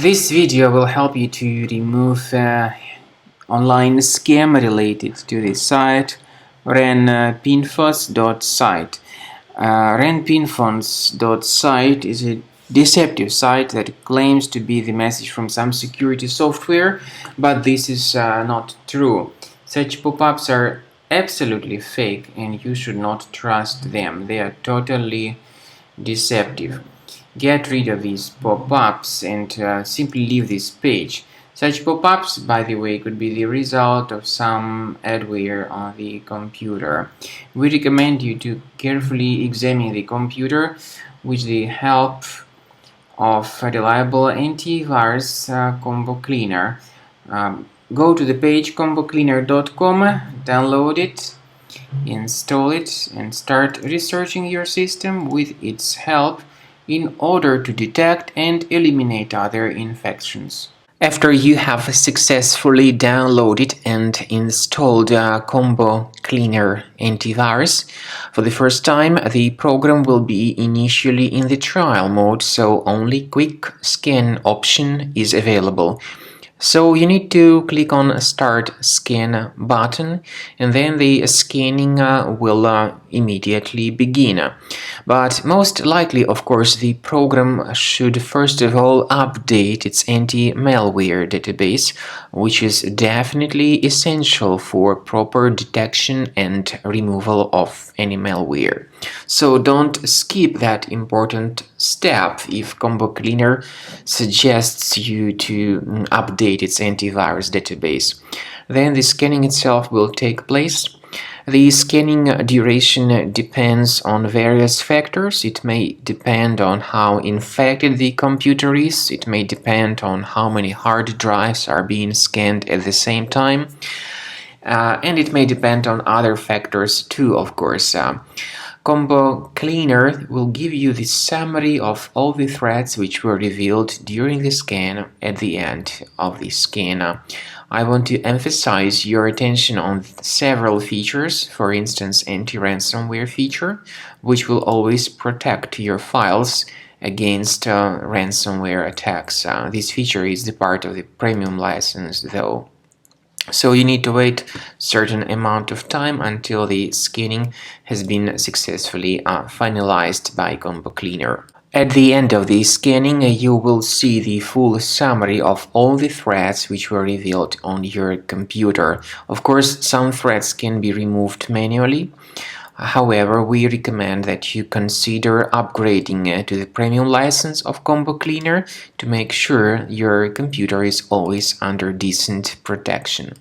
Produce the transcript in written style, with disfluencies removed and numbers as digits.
This video will help you to remove online scam related to the site Ranpinfos.site. Ranpinfos.site is a deceptive site that claims to be the message from some security software, but this is not true. Such pop-ups are absolutely fake and you should not trust them. They are totally deceptive. Get rid of these pop-ups and simply leave this page. Such pop-ups, by the way, could be the result of some adware on the computer. We recommend you to carefully examine the computer with the help of a reliable antivirus combo cleaner. Go to the page combocleaner.com, download it, install it, and start researching your system with its help in order to detect and eliminate other infections. After you have successfully downloaded and installed Combo Cleaner antivirus, for the first time the program will be initially in the trial mode, so only quick scan option is available. So you need to click on Start Scan button, and then the scanning will immediately begin. But most likely, of course, the program should first of all update its anti-malware database, which is definitely essential for proper detection and removal of any malware. So don't skip that important step if Combo Cleaner suggests you to update its antivirus database. Then the scanning itself will take place. The scanning duration depends on various factors. It may depend on how infected the computer is. It may depend on how many hard drives are being scanned at the same time. And it may depend on other factors too, of course. Combo Cleaner will give you the summary of all the threats which were revealed during the scan at the end of the scan. I want to emphasize your attention on several features, for instance anti-ransomware feature, which will always protect your files against ransomware attacks. This feature is the part of the premium license though. So you need to wait a certain amount of time until the scanning has been successfully finalized by Combo Cleaner. At the end of the scanning, you will see the full summary of all the threats which were revealed on your computer. Of course, some threats can be removed manually. However, we recommend that you consider upgrading to the premium license of Combo Cleaner to make sure your computer is always under decent protection.